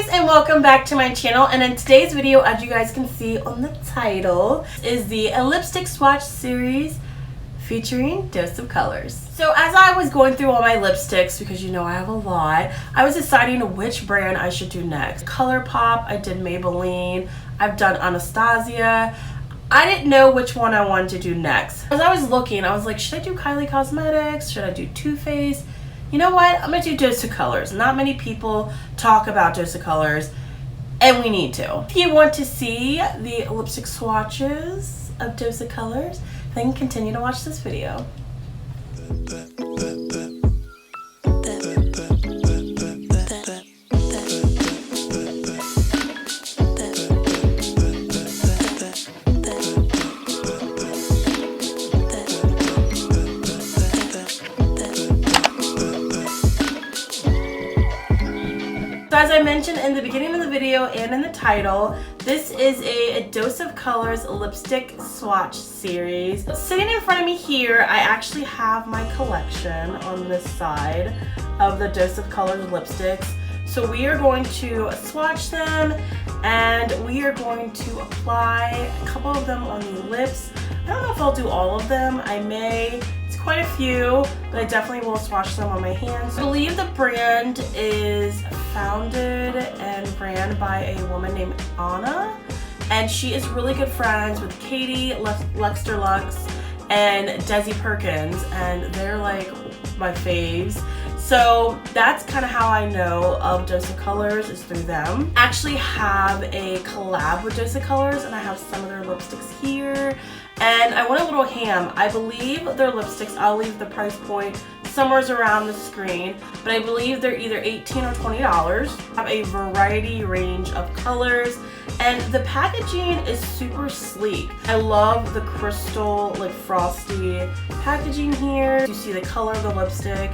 guys, and welcome back to my channel. And in today's video, as you guys can see on the title, is the lipstick swatch series featuring Dose of Colors. So as I was going through all my lipsticks, because you know I have a lot, I was deciding which brand I should do next. ColourPop, I did Maybelline, I've done Anastasia. I didn't know which one I wanted to do next. As I was looking, I was like, should I do Kylie Cosmetics? Should I do Too Faced? You know what? I'm gonna do Dose of Colors. Not many people talk about Dose of Colors, and we need to. If you want to see the lipstick swatches of Dose of Colors, then continue to watch this video. As I mentioned in the beginning of the video and in the title, this is a Dose of Colors lipstick swatch series. Sitting in front of me here, I actually have my collection on this side of the Dose of Colors lipsticks. So we are going to swatch them and we are going to apply a couple of them on the lips. I don't know if I'll do all of them. I may. It's quite a few, but I definitely will swatch them on my hands. I believe the brand is founded and ran by a woman named Anna, and she is really good friends with Katie Luxter Lux and Desi Perkins, and they're like my faves. So that's kind of how I know of Dose of Colors, is through them. I actually have a collab with Dose of Colors, and I have some of their lipsticks here. And I went a little ham. I believe their lipsticks, I'll leave the price point somewhere around the screen, but I believe they're either $18 or $20. Have a variety range of colors, and the packaging is super sleek. I love the crystal, like frosty packaging here. You see the color of the lipstick.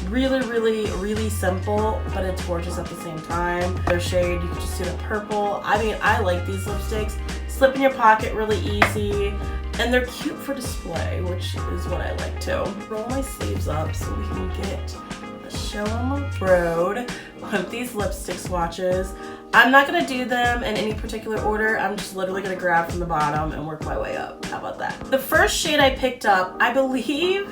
Really simple, but it's gorgeous at the same time. Their shade, you can just see the purple. I mean, I like these lipsticks. Slip in your pocket really easy, and they're cute for display, which is what I like too. Roll my sleeves up so we can get a show on the road with these lipstick swatches. I'm not gonna do them in any particular order. I'm just literally gonna grab from the bottom and work my way up. How about that? The first shade I picked up, I believe,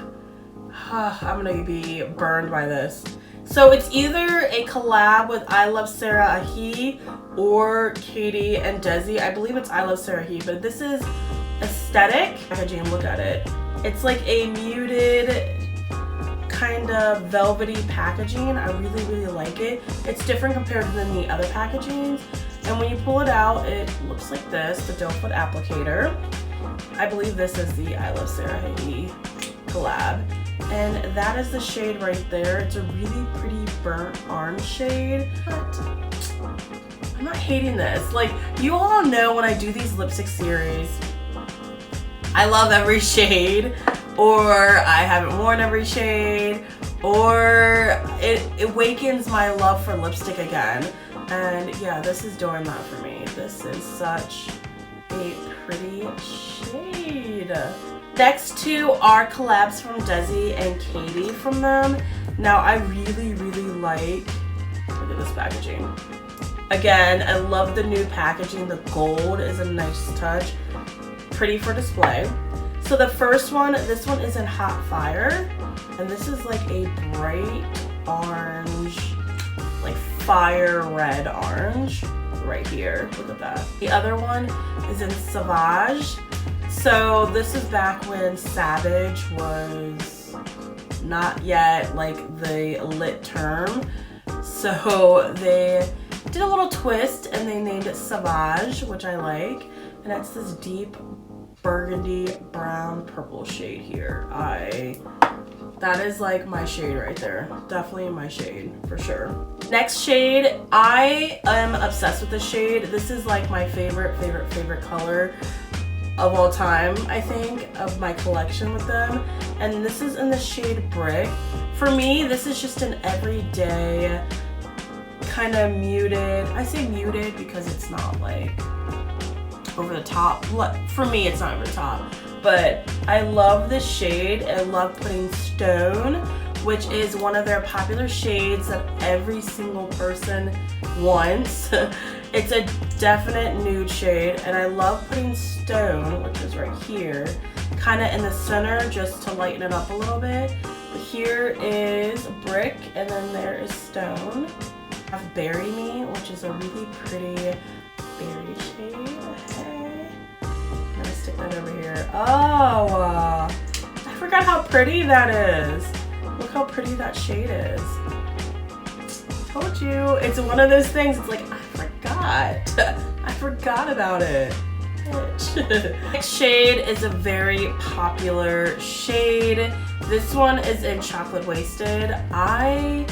I'm gonna be burned by this. So it's either a collab with I Love Sarah Ahi or Katie and Desi. I believe it's I Love Sarah Ahi, but this is Aesthetic packaging. Look at it. It's like a muted kind of velvety packaging. I really like it. It's different compared to the other packagings. And when you pull it out, it looks like this, the doe foot applicator. I believe this is the I Love Sarah Ahi collab. And that is the shade right there. It's a really pretty burnt orange shade, but I'm not hating this. Like, you all know when I do these lipstick series, I love every shade, or I haven't worn every shade, or it awakens my love for lipstick again. And yeah, this is doing that for me. This is such a pretty shade. Next two are collabs from Desi and Katie from them. Now I really like, look at this packaging. Again, I love the new packaging. The gold is a nice touch. Pretty for display. So the first one, this one is in Hot Fire, and this is like a bright orange, like fire red orange right here. Look at that. The other one is in Sauvage. So this is back when Savage was not yet like the lit term. So they did a little twist and they named it Sauvage, which I like. And that's this deep burgundy brown purple shade here. That is like my shade right there. Definitely my shade for sure. Next shade, I am obsessed with this shade. This is like my favorite color of all time, I think, of my collection with them. And this is in the shade Brick. For me, this is just an everyday kind of muted. I say muted because it's not like over the top. For me, it's not over the top, but I love this shade. I love putting stone which is one of their popular shades that every single person wants. It's a definite nude shade, and I love putting Stone, which is right here, kind of in the center just to lighten it up a little bit. But here is Brick, and then there is Stone. I have Bury Me, which is a really pretty berry shade. Okay. I'm gonna stick that over here. Oh, I forgot how pretty that is. Look how pretty that shade is. Told you, it's one of those things, it's like, I forgot. I forgot about it. Next shade is a very popular shade. This one is in Chocolate Wasted. I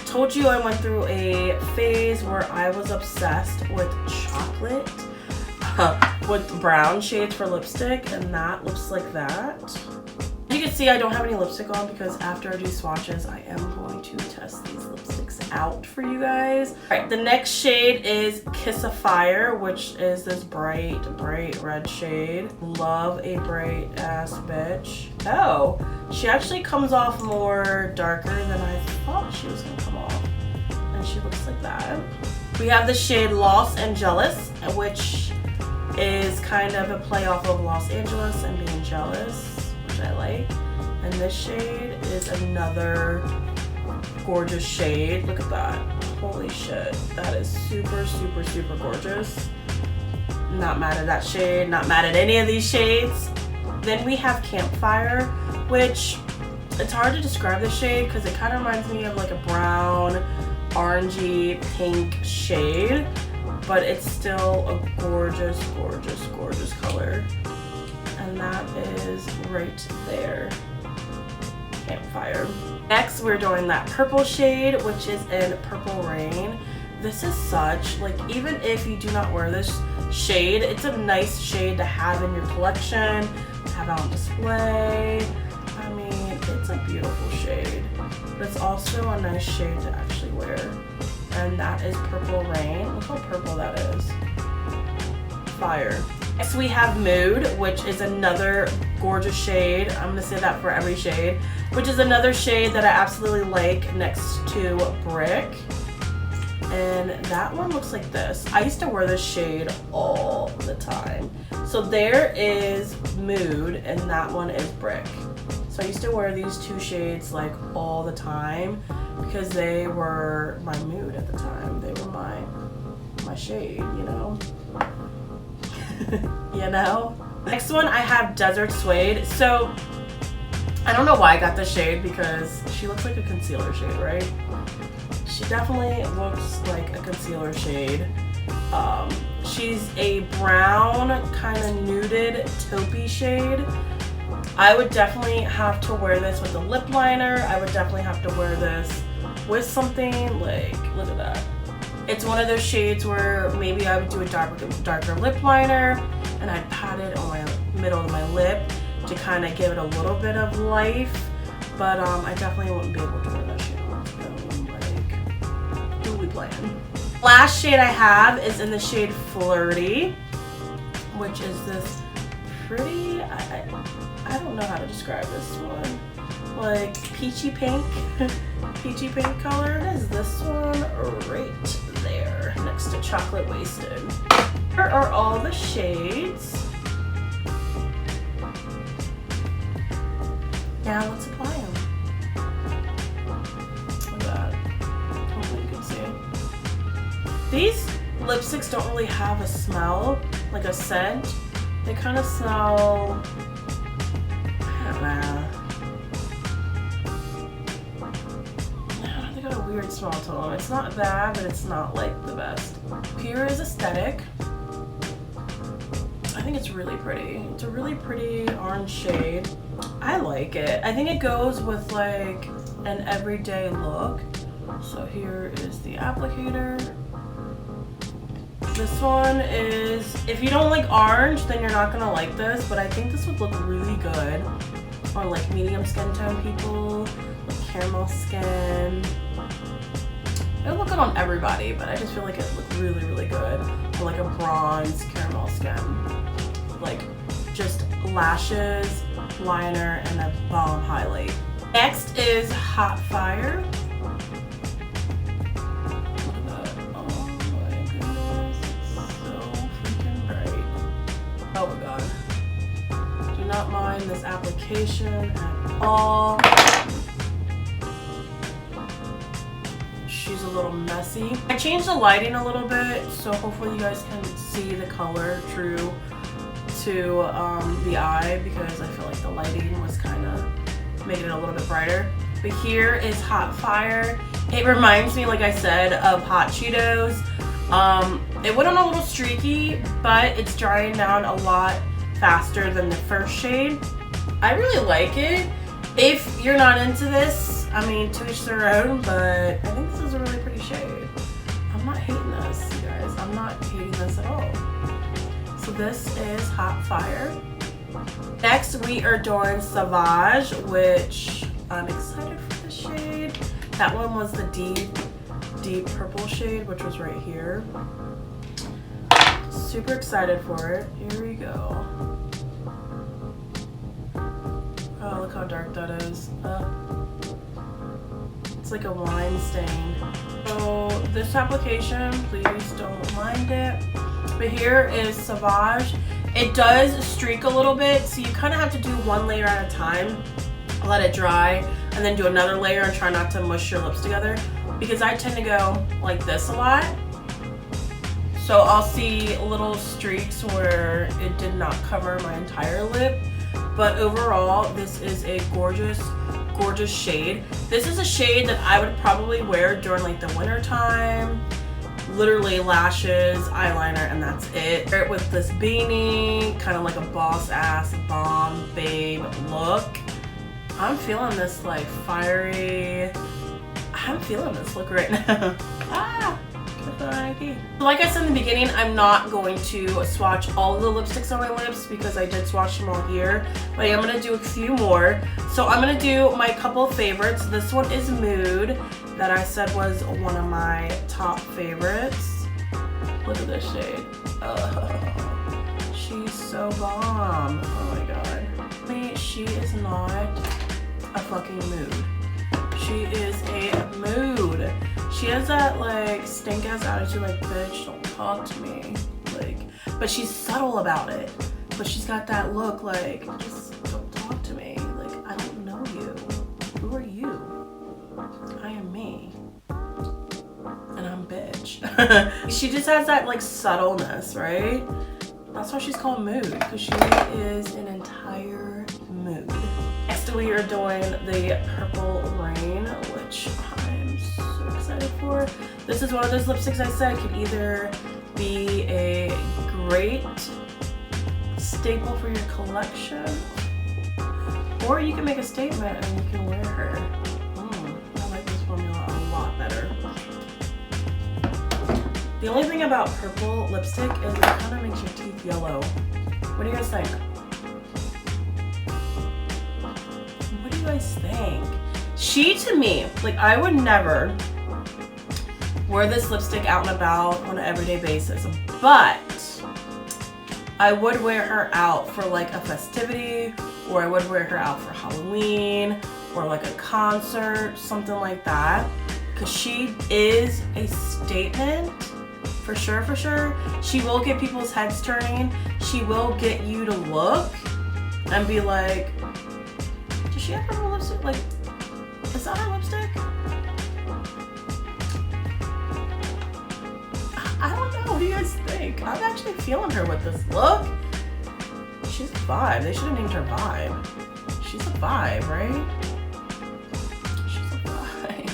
told you I went through a phase where I was obsessed with chocolate, with brown shades for lipstick, and that looks like that. As you can see, I don't have any lipstick on because after I do swatches, I am going to test these lipsticks out for you guys. All right, the next shade is Kiss of Fire, which is this bright red shade. Love a bright ass bitch. Oh, she actually comes off more darker than I thought she was gonna come off. And she looks like that. We have the shade Lost and Jealous, which is kind of a play off of Los Angeles and being jealous, which I like. And this shade is another gorgeous shade. Look at that. Holy shit. That is super, super, super gorgeous. Not mad at that shade. Not mad at any of these shades. Then we have Campfire, which it's hard to describe the shade because it kind of reminds me of like a brown, orangey, pink shade. But it's still a gorgeous, gorgeous, gorgeous color. And that is right there. Campfire. Next, we're doing that purple shade, which is in Purple Rain. This is such, like, even if you do not wear this shade, it's a nice shade to have in your collection, have on display. I mean, it's a beautiful shade, but it's also a nice shade to actually wear. And that is Purple Rain. Look how purple that is. Fire. Next we have Mood, which is another gorgeous shade. I'm gonna say that for every shade, which is another shade that I absolutely like next to Brick. And that one looks like this. I used to wear this shade all the time. So there is Mood, and that one is Brick. So I used to wear these two shades like all the time because they were my mood at the time. They were my shade, you know? You know? Next one, I have Desert Suede. So I don't know why I got this shade because she looks like a concealer shade, right? She definitely looks like a concealer shade. She's a brown, kind of nuded taupey shade. I would definitely have to wear this with a lip liner. I would definitely have to wear this with something like, look at that. It's one of those shades where maybe I would do a darker lip liner and I'd pat it on my middle of my lip to kind of give it a little bit of life. But I definitely wouldn't be able to wear that shade on. Like, who we playing? Last shade I have is in the shade Flirty, which is this pretty, I don't know how to describe this one. Like peachy pink, peachy pink color. It is this one right there next to Chocolate Wasted. Here are all the shades. Now let's apply them. Look at that. Hopefully you can see. These lipsticks don't really have a smell, like a scent. They kind of smell, I don't know. They got a weird smell to them. It's not bad, but it's not like the best. Pure is aesthetic. I think it's really pretty. It's a really pretty orange shade. I like it. I think it goes with like an everyday look. So here is the applicator. This one is, if you don't like orange, then you're not gonna like this, but I think this would look really good on like medium skin tone people, like caramel skin. It would look good on everybody, but I just feel like it would look really, really good on like a bronze caramel skin. Like just lashes, liner, and a balm highlight. Next is Hot Fire. Oh my god. Do not mind this application at all. She's a little messy. I changed the lighting a little bit, so hopefully you guys can see the color true to the eye, because I feel like the lighting was kind of making it a little bit brighter. But here is Hot Fire. It reminds me, like I said, of Hot Cheetos. It went on a little streaky, but it's drying down a lot faster than the first shade. I really like it. If you're not into this, I mean, to each their own, but I think this is a really pretty shade. I'm not hating this, you guys. I'm not hating this at all. So this is Hot Fire. Next, we are doing Sauvage, which I'm excited for the shade. That one was the deep purple shade, which was right here. Super excited for it. Here we go. Oh, look how dark that is. It's like a wine stain. So this application, please don't mind it. But here is Sauvage. It does streak a little bit, so you kind of have to do one layer at a time. Let it dry, and then do another layer and try not to mush your lips together. Because I tend to go like this a lot. So I'll see little streaks where it did not cover my entire lip. But overall, this is a gorgeous, gorgeous shade. This is a shade that I would probably wear during like the winter time. Literally lashes, eyeliner, and that's it. Wear it with this beanie, kind of like a boss ass bomb babe look. I'm feeling this like fiery. I'm feeling this look right now. Like I said in the beginning, I'm not going to swatch all of the lipsticks on my lips because I did swatch them all here, but I am going to do a few more. So I'm going to do my couple favorites. This one is Mood, that I said was one of my top favorites. Look at this shade. Oh, she's so bomb. Oh my god. I mean, she is not a fucking mood. She is a mood. She has that like stink ass attitude, like, bitch, don't talk to me. Like, but she's subtle about it. But she's got that look like, just don't talk to me. Like, I don't know you. Who are you? I am me. And I'm bitch. She just has that like subtleness, right? That's why she's called Mood, because she is an entire mood. Next we are doing the Purple Rain, which I'm so excited for. This is one of those lipsticks I said could either be a great staple for your collection, or you can make a statement and you can wear her. I like this formula a lot better. The only thing about purple lipstick is it kind of makes your teeth yellow. What do you guys think? What do you guys think? She, to me, like, I would never wear this lipstick out and about on an everyday basis, but I would wear her out for like a festivity, or I would wear her out for Halloween, or like a concert, something like that, because she is a statement. For sure, for sure. She will get people's heads turning. She will get you to look and be like, does she have her lipstick? Like, is that her lipstick? I don't know. What do you guys think? I'm actually feeling her with this look. She's a vibe. They should have named her Vibe. She's a vibe, right? She's a vibe.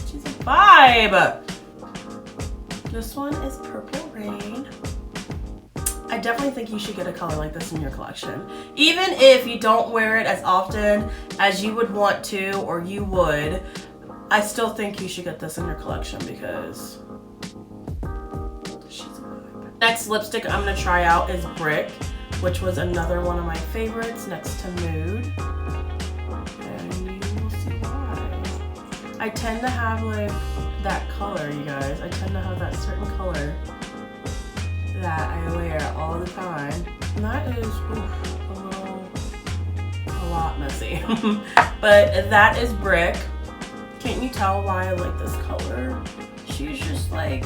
She's a vibe. This one is Purple Rain. I definitely think you should get a color like this in your collection. Even if you don't wear it as often as you would want to, or you would, I still think you should get this in your collection because she's a vibe. Next lipstick I'm gonna try out is Brick, which was another one of my favorites next to Mood. And you will see why. I tend to have like that color, you guys. I tend to have that certain color that I wear all the time. And that is a lot messy. But that is Brick. Can't you tell why I like this color? She's just like,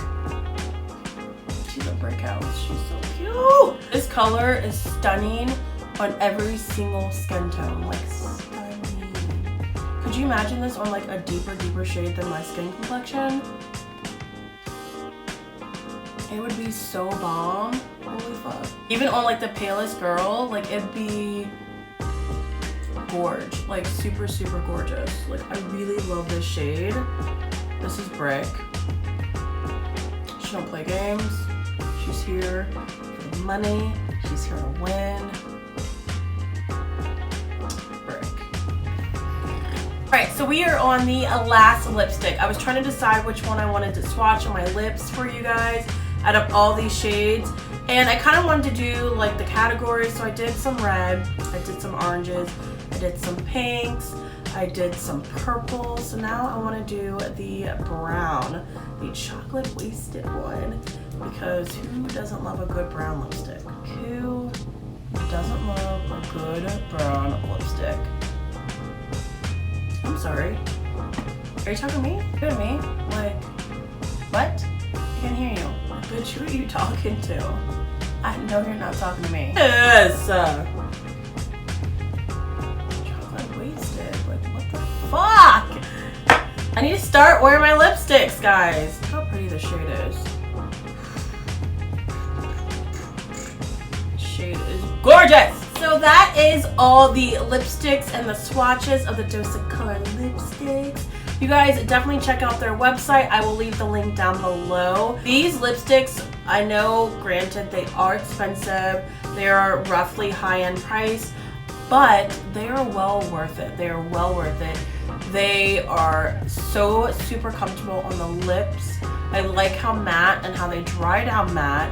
she's a brick house. She's so cute. This color is stunning on every single skin tone. Like, stunning. Could you imagine this on like a deeper shade than my skin complexion? It would be so bomb. Holy fuck. Even on like the palest girl, like it'd be gorge. Like super gorgeous. Like I really love this shade. This is Brick. She don't play games. She's here for the money. She's here to win. Brick. Alright, so we are on the last lipstick. I was trying to decide which one I wanted to swatch on my lips for you guys out of all these shades. And I kind of wanted to do like the categories. So I did some red, I did some oranges, I did some pinks, I did some purple. So now I want to do the brown, the chocolate wasted one. Because who doesn't love a good brown lipstick? Who doesn't love a good brown lipstick? I'm sorry. Are you talking to me? You to me? Like, what? I can't hear you. Bitch, who are you talking to? I know you're not talking to me. Yes! Chocolate wasted. Like, what the fuck? I need to start wearing my lipsticks, guys. Look how pretty this shade is. Shade is gorgeous! So that is all the lipsticks and the swatches of the Dose of Color lipsticks. You guys definitely check out their website. I will leave the link down below. These lipsticks, I know, granted, they are expensive. They are roughly high-end price, but they are well worth it. They are well worth it. They are so super comfortable on the lips. I like how matte and how they dry down matte,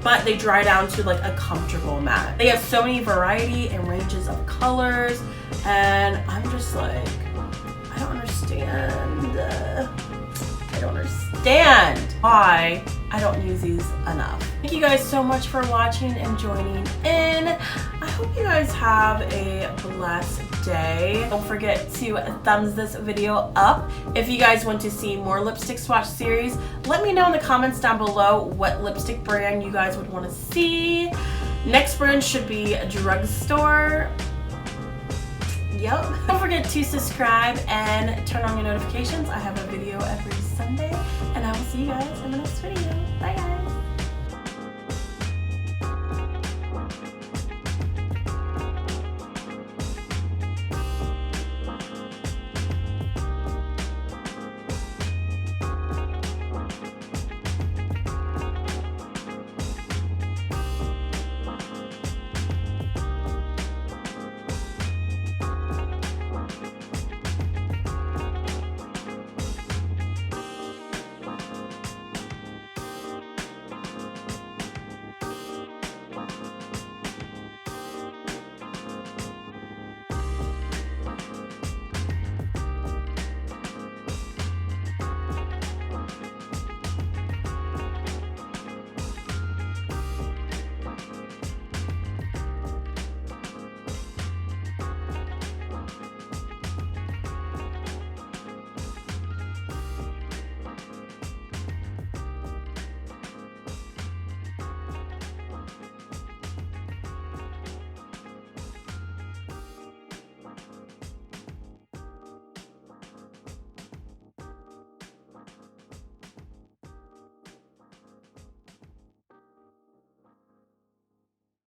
but they dry down to like a comfortable matte. They have so many variety and ranges of colors, and I'm just like, I don't understand. I don't understand why I don't use these enough. Thank you guys so much for watching and joining in. I hope you guys have a blessed day. Don't forget to thumbs this video up. If you guys want to see more lipstick swatch series, let me know in the comments down below what lipstick brand you guys would want to see. Next brand should be a drugstore. Yep. Don't forget to subscribe and turn on your notifications. I have a video every Sunday, and I will see you guys in the next video.